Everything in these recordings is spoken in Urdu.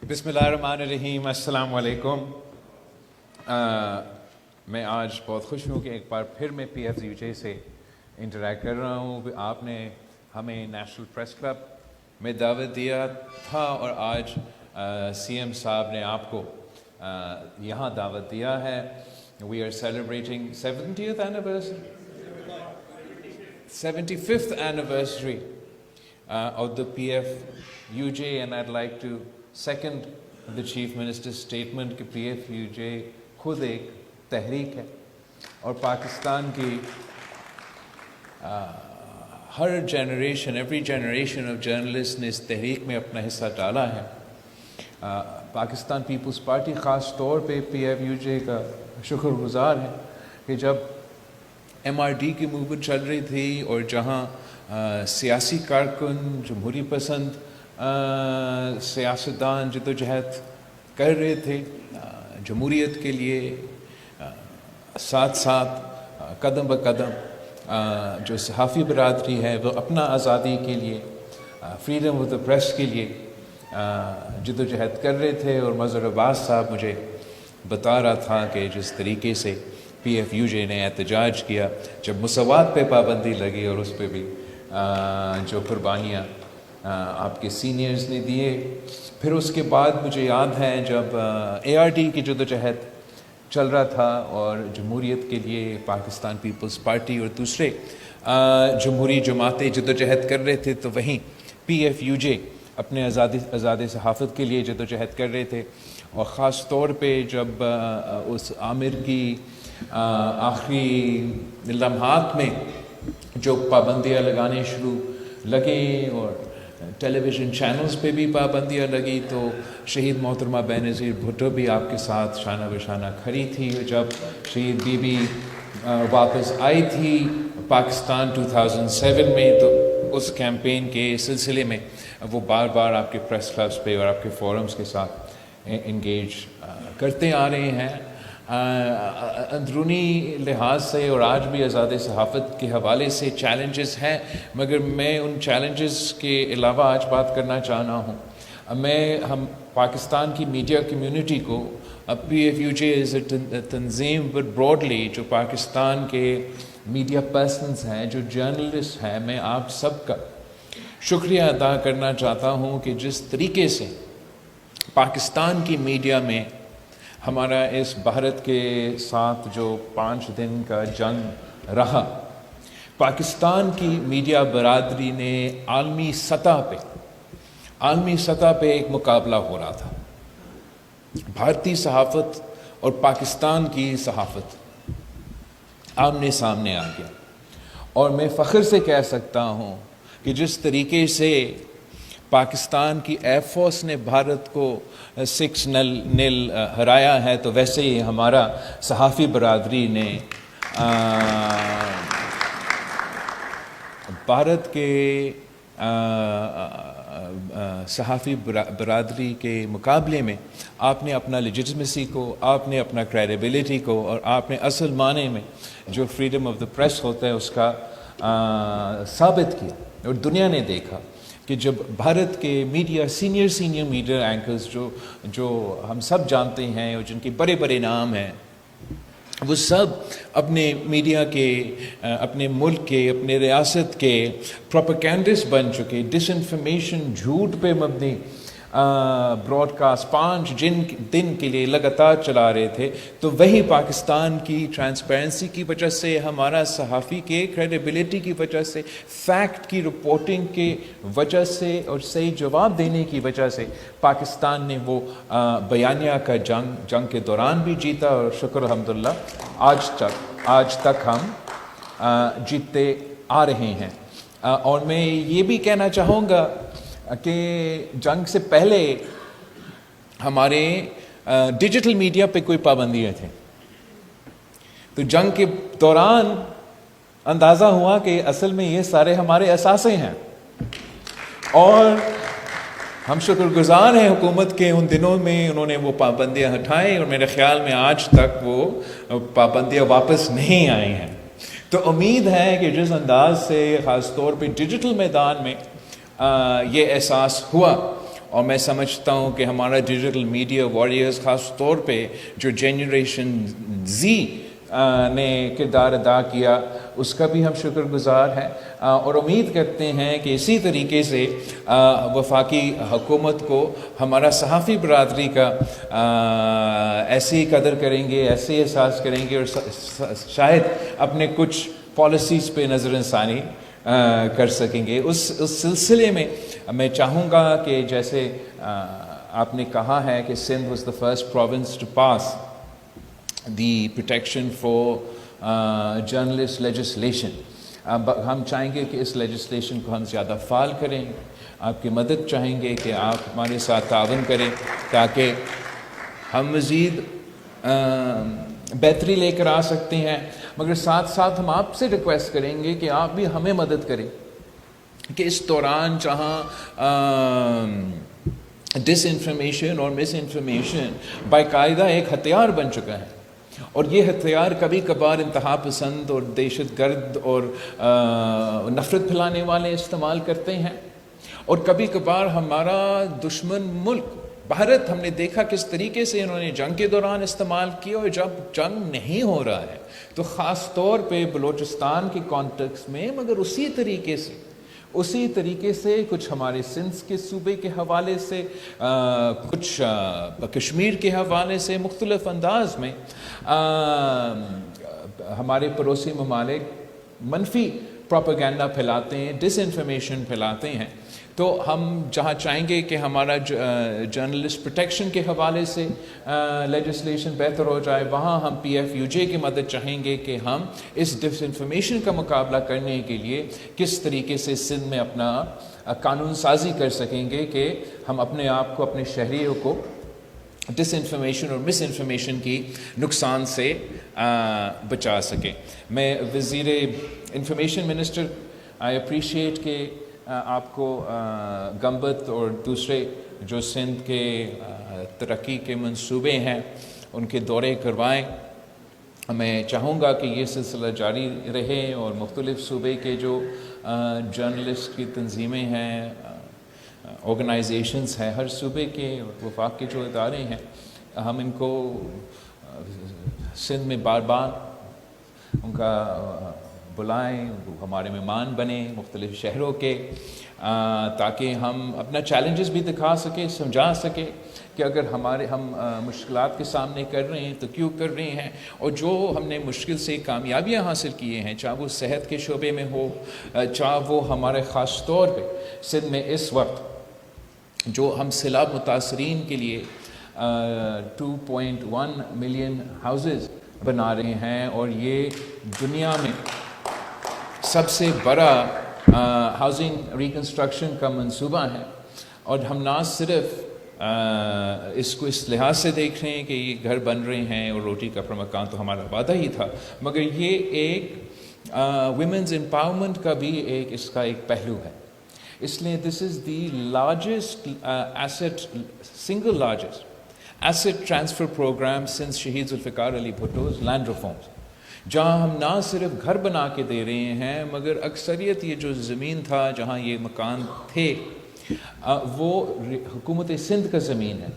بسم اللہ الرحمن الرحیم. السلام علیکم. میں آج بہت خوش ہوں کہ ایک بار پھر میں پی ایف یو جے سے انٹریکٹ کر رہا ہوں. آپ نے ہمیں نیشنل پریس کلب میں دعوت دیا تھا اور آج سی ایم صاحب نے آپ کو یہاں دعوت دیا ہے. We are celebrating 75th anniversary of the PFUJ, and I'd like to second the Chief Minister's statement کہ PFUJ خود ایک تحریک ہے اور پاکستان کی ہر generation every generation of journalist نے اس تحریک میں اپنا حصہ ڈالا ہے. پاکستان پیپلز پارٹی خاص طور پہ PFUJ کا شکر گزار ہے کہ جب MRD کی موومنٹ چل رہی تھی اور جہاں سیاسی کارکن جمہوری پسند سیاستدان جدوجہد کر رہے تھے جمہوریت کے لیے، ساتھ ساتھ قدم بقدم جو صحافی برادری ہے وہ اپنا آزادی کے لیے، فریڈم آف دا پریس کے لیے جدوجہد کر رہے تھے. اور مظہر عباس صاحب مجھے بتا رہا تھا کہ جس طریقے سے PFUJ نے احتجاج کیا جب مساوات پہ پابندی لگی اور اس پہ بھی جو قربانیاں آپ کے سینئرز نے دیے. پھر اس کے بعد مجھے یاد ہے جب ARD کی جدوجہد چل رہا تھا اور جمہوریت کے لیے پاکستان پیپلز پارٹی اور دوسرے جمہوری جماعتیں جدوجہد کر رہے تھے تو وہیں PFUJ اپنے آزادی صحافت کے لیے جدوجہد کر رہے تھے. اور خاص طور پہ جب اس عامر کی آخری لمحات میں جو پابندیاں لگانے شروع لگیں اور ٹیلی ویژن چینلز پہ بھی پابندیاں لگی تو شہید محترمہ بینظیر بھٹو بھی آپ کے ساتھ شانہ بشانہ کھڑی تھی. جب شہید بی بی واپس آئی تھی پاکستان 2007 میں تو اس کیمپین کے سلسلے میں وہ بار بار آپ کے پریس کلبس پہ اور آپ کے فورمز کے ساتھ انگیج کرتے آ رہے ہیں. اندرونی لحاظ سے اور آج بھی آزادی صحافت کے حوالے سے چیلنجز ہیں، مگر میں ان چیلنجز کے علاوہ آج بات کرنا چاہنا ہوں. ہم پاکستان کی میڈیا کمیونٹی کو PFUJ از اے تنظیم بٹ براڈلی جو پاکستان کے میڈیا پرسنز ہیں جو جرنلسٹ ہیں، میں آپ سب کا شکریہ ادا کرنا چاہتا ہوں کہ جس طریقے سے پاکستان کی میڈیا میں ہمارا اس بھارت کے ساتھ جو 5 دن کا جنگ رہا، پاکستان کی میڈیا برادری نے عالمی سطح پہ ایک مقابلہ ہو رہا تھا. بھارتی صحافت اور پاکستان کی صحافت آمنے سامنے آ گیا اور میں فخر سے کہہ سکتا ہوں کہ جس طریقے سے پاکستان کی ایئر فورس نے بھارت کو 6-0 ہرایا ہے تو ویسے ہی ہمارا صحافی برادری نے بھارت کے صحافی برادری کے مقابلے میں آپ نے اپنا لیجٹمیسی کو، آپ نے اپنا کریڈیبلٹی کو اور آپ نے اصل معنی میں جو فریڈم آف دا پریس ہوتا ہے اس کا ثابت کیا. اور دنیا نے دیکھا کہ جب بھارت کے میڈیا سینئر میڈیا اینکرز جو ہم سب جانتے ہیں اور جن کے بڑے بڑے نام ہیں، وہ سب اپنے میڈیا کے، اپنے ملک کے، اپنے ریاست کے پروپیگنڈسٹ بن چکے. ڈس انفارمیشن، جھوٹ پہ مبنی براڈ کاسٹ 5 دن کے لیے لگاتار چلا رہے تھے. تو وہی پاکستان کی ٹرانسپیرنسی کی وجہ سے، ہمارا صحافی کے کریڈیبلٹی کی وجہ سے، فیکٹ کی رپورٹنگ کی وجہ سے اور صحیح جواب دینے کی وجہ سے پاکستان نے وہ بیانیہ کا جنگ کے دوران بھی جیتا اور شکر الحمدللہ آج تک ہم جیتتے آ رہے ہیں. اور میں یہ بھی کہنا چاہوں گا کہ جنگ سے پہلے ہمارے ڈیجیٹل میڈیا پہ کوئی پابندیاں تھیں، تو جنگ کے دوران اندازہ ہوا کہ اصل میں یہ سارے ہمارے اثاثے ہیں. اور ہم شکر گزار ہیں حکومت کے، ان دنوں میں انہوں نے وہ پابندیاں ہٹائیں اور میرے خیال میں آج تک وہ پابندیاں واپس نہیں آئی ہیں. تو امید ہے کہ جس انداز سے خاص طور پہ ڈیجیٹل میدان میں یہ احساس ہوا اور میں سمجھتا ہوں کہ ہمارا ڈیجیٹل میڈیا وارئرز خاص طور پہ جو جنریشن زی نے کردار ادا کیا اس کا بھی ہم شکر گزار ہیں، اور امید کرتے ہیں کہ اسی طریقے سے وفاقی حکومت کو ہمارا صحافی برادری کا ایسی قدر کریں گے، ایسے احساس کریں گے، اور شاید اپنے کچھ پالیسیز پہ نظر ثانی کر سکیں گے۔ اس سلسلے میں میں چاہوں گا کہ جیسے آپ نے کہا ہے کہ Sindh was the first province to pass the protection for journalist legislation, اب ہم چاہیں گے کہ اس لیجسلیشن کو ہم زیادہ فعال کریں، آپ کی مدد چاہیں گے کہ آپ ہمارے ساتھ تعاون کریں تاکہ ہم مزید بہتری لے کر آ سکتے ہیں، مگر ساتھ ساتھ ہم آپ سے ریکویسٹ کریں گے کہ آپ بھی ہمیں مدد کریں کہ اس دوران جہاں ڈس انفارمیشن اور مس انفارمیشن باقاعدہ ایک ہتھیار بن چکا ہے، اور یہ ہتھیار کبھی کبھار انتہا پسند اور دہشت گرد اور نفرت پھیلانے والے استعمال کرتے ہیں، اور کبھی کبھار ہمارا دشمن ملک بھارت ہم نے دیکھا کس طریقے سے انہوں نے جنگ کے دوران استعمال کیا، اور جب جنگ نہیں ہو رہا ہے تو خاص طور پہ بلوچستان کے کانٹیکس میں، مگر اسی طریقے سے کچھ ہمارے سندھ کے صوبے کے حوالے سے، کچھ کشمیر کے حوالے سے مختلف انداز میں ہمارے پڑوسی ممالک منفی پروپیگنڈا پھیلاتے ہیں، ڈس انفارمیشن پھیلاتے ہیں۔ تو ہم جہاں چاہیں گے کہ ہمارا جرنلسٹ پروٹیکشن کے حوالے سے لیجسلیشن بہتر ہو جائے، وہاں ہم PFUJ کی مدد چاہیں گے کہ ہم اس ڈس انفارمیشن کا مقابلہ کرنے کے لیے کس طریقے سے سندھ میں اپنا قانون سازی کر سکیں گے کہ ہم اپنے آپ کو، اپنے شہریوں کو ڈس انفارمیشن اور مس انفارمیشن کی نقصان سے بچا سکیں۔ میں وزیر انفارمیشن منسٹر آئی اپریشیٹ کہ آپ کو گمبت اور دوسرے جو سندھ کے ترقی کے منصوبے ہیں ان کے دورے کروائیں۔ میں چاہوں گا کہ یہ سلسلہ جاری رہے، اور مختلف صوبے کے جو جرنلسٹ کی تنظیمیں ہیں، آرگنائزیشنز ہیں ہر صوبے کے، اور وفاق کے جو ادارے ہیں، ہم ان کو سندھ میں بار بار ان کا بلائیں، ہمارے مہمان بنیں مختلف شہروں کے، تاکہ ہم اپنا چیلنجز بھی دکھا سکیں، سمجھا سکیں کہ اگر ہم مشکلات کے سامنے کر رہے ہیں تو کیوں کر رہے ہیں، اور جو ہم نے مشکل سے کامیابیاں حاصل کیے ہیں، چاہے وہ صحت کے شعبے میں ہو، چاہے وہ ہمارے خاص طور پہ سندھ میں اس وقت جو ہم سیلاب متاثرین کے لیے 2.1 ملین ہاؤسز بنا رہے ہیں، اور یہ دنیا میں سب سے بڑا ہاؤسنگ ریکنسٹرکشن کا منصوبہ ہے، اور ہم نہ صرف اس کو اس لحاظ سے دیکھ رہے ہیں کہ یہ گھر بن رہے ہیں اور روٹی کپڑا مکان تو ہمارا وعدہ ہی تھا، مگر یہ ایک ویمنز امپاورمنٹ کا بھی اس کا ایک پہلو ہے۔ اس لیے this is the largest single largest asset transfer programme since شہید ذوالفقار علی بھٹو's لینڈ ریفارمز، جہاں ہم نہ صرف گھر بنا کے دے رہے ہیں، مگر اکثریت یہ جو زمین تھا جہاں یہ مکان تھے وہ حکومت سندھ کا زمین ہے،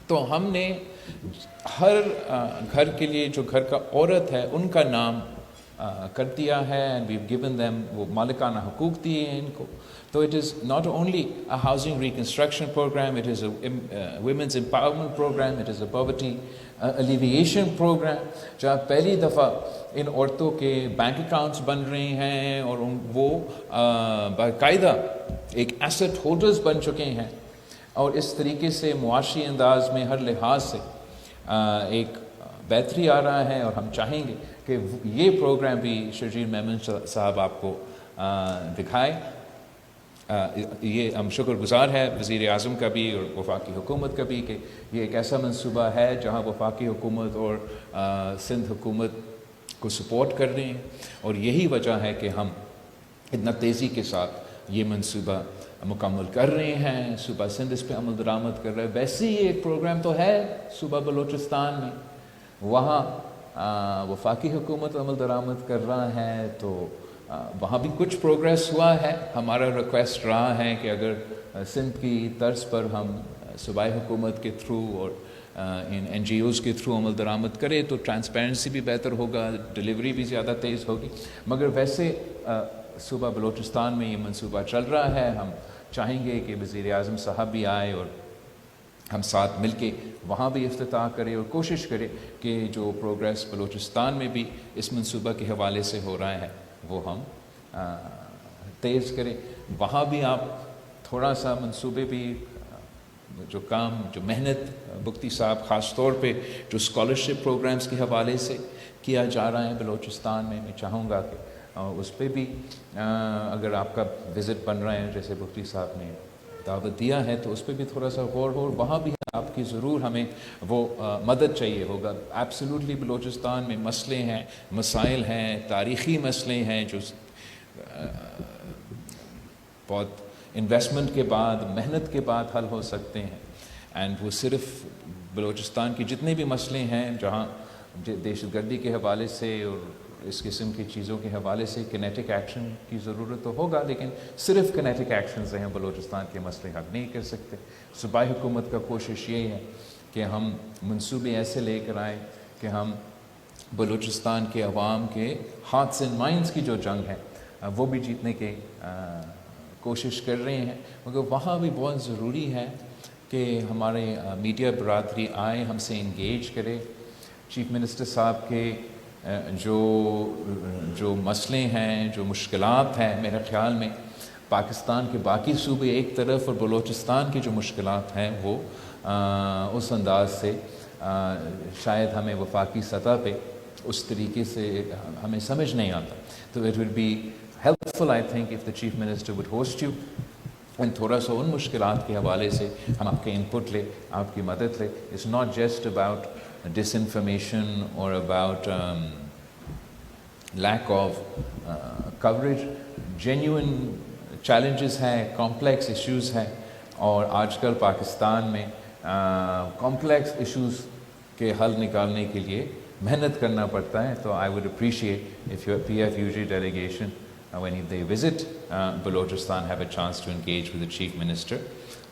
تو ہم نے ہر گھر کے لیے جو گھر کا عورت ہے ان کا نام کر دیا ہے، and we have given them, وہ مالکانہ حقوق دیے ہیں ان کو۔ تو it is not only a housing reconstruction program, it is a women's empowerment program, it is a poverty alleviation program، جہاں پہلی دفعہ ان عورتوں کے بینک اکاؤنٹس بن رہے ہیں، اور وہ باقاعدہ ایک ایسٹ ہولڈرز بن چکے ہیں، اور اس طریقے سے معاشی انداز میں ہر لحاظ سے ایک بہتری آ رہا ہے، اور ہم چاہیں گے کہ یہ پروگرام بھی شرجیل میمن صاحب آپ کو دکھائے۔ یہ ہم شکر گزار ہے وزیر اعظم کا بھی اور وفاقی حکومت کا بھی کہ یہ ایک ایسا منصوبہ ہے جہاں وفاقی حکومت اور سندھ حکومت کو سپورٹ کر رہے ہیں، اور یہی وجہ ہے کہ ہم اتنا تیزی کے ساتھ یہ منصوبہ مکمل کر رہے ہیں۔ صوبہ سندھ اس پہ عمل درآمد کر رہا ہے، ویسے ہی ایک پروگرام تو ہے صوبہ بلوچستان میں، وہاں وفاقی حکومت عمل درآمد کر رہا ہے، تو وہاں بھی کچھ پروگریس ہوا ہے. ہمارا ریکویسٹ رہا ہے کہ اگر سندھ کی طرز پر ہم صوبائی حکومت کے تھرو اور ان این جی اوز کے تھرو عمل درآمد کرے تو ٹرانسپیرنسی بھی بہتر ہوگا, ڈلیوری بھی زیادہ تیز ہوگی. مگر ویسے صوبہ بلوچستان میں یہ منصوبہ چل رہا ہے. ہم چاہیں گے کہ وزیر اعظم صاحب بھی آئے اور ہم ساتھ مل کے وہاں بھی افتتاح کرے اور کوشش کرے کہ جو پروگریس بلوچستان میں بھی اس منصوبہ کے حوالے سے ہو رہا ہے وہ ہم تیز کریں. وہاں بھی آپ تھوڑا سا منصوبے بھی جو کام جو محنت بگٹی صاحب خاص طور پہ جو اسکالرشپ پروگرامز کے حوالے سے کیا جا رہا ہے بلوچستان میں چاہوں گا کہ اس پہ بھی اگر آپ کا وزٹ بن رہا ہے جیسے بگٹی صاحب نے دعوت دیا ہے تو اس پہ بھی تھوڑا سا غور ہو. وہاں بھی آپ کی ضرور ہمیں وہ مدد چاہیے ہوگا. ایبسلیوٹلی بلوچستان میں مسئلے ہیں, مسائل ہیں, تاریخی مسئلے ہیں جو بہت انویسٹمنٹ کے بعد محنت کے بعد حل ہو سکتے ہیں. اینڈ وہ صرف بلوچستان کی جتنے بھی مسئلے ہیں جہاں دہشت گردی کے حوالے سے اور اس قسم کی چیزوں کے حوالے سے کنیٹک ایکشن کی ضرورت تو ہوگا, لیکن صرف کنیٹک ایکشن سے ہم بلوچستان کے مسئلے حل نہیں کر سکتے. صوبائی حکومت کا کوشش یہ ہے کہ ہم منصوبے ایسے لے کر آئیں کہ ہم بلوچستان کے عوام کے ہارٹس اینڈ مائنڈس کی جو جنگ ہے وہ بھی جیتنے کے کوشش کر رہے ہیں. مگر وہاں بھی بہت ضروری ہے کہ ہمارے میڈیا برادری آئے, ہم سے انگیج کرے. چیف منسٹر صاحب کے جو مسئلے ہیں, جو مشکلات ہیں, میرے خیال میں پاکستان کے باقی صوبے ایک طرف اور بلوچستان کی جو مشکلات ہیں وہ اس انداز سے شاید ہمیں وفاقی سطح پہ اس طریقے سے ہمیں سمجھ نہیں آتا. تو it would be helpful I think if the Chief Minister would host you and تھوڑا سا ان مشکلات کے حوالے سے ہم آپ کے انپٹ لیں, آپ کی مدد لیں. It's not just about disinformation or about lack of coverage. Genuine challenges ہیں, complex issues ہیں, اور آج کل پاکستان میں complex issues کے حل نکالنے کے لیے محنت کرنا پڑتا ہے. تو I would appreciate if your PFUG delegation when they visit Balochistan have a chance to engage with the Chief Minister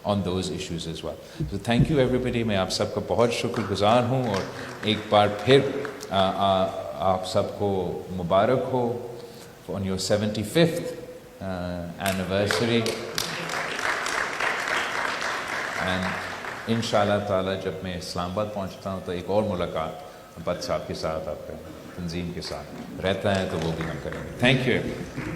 on those issues as well. So thank you everybody. میں آپ سب کا بہت شکر گزار ہوں, اور ایک بار پھر آپ سب کو مبارک ہو on your 75th anniversary. and انشاءاللہ تعالی جب میں اسلام آباد پہنچتا ہوں تو ایک اور ملاقات بٹ صاحب کے ساتھ, آپ کا تنظیم کے ساتھ رہتا ہے, تو وہ بھی ہم کریں گے. Thank you.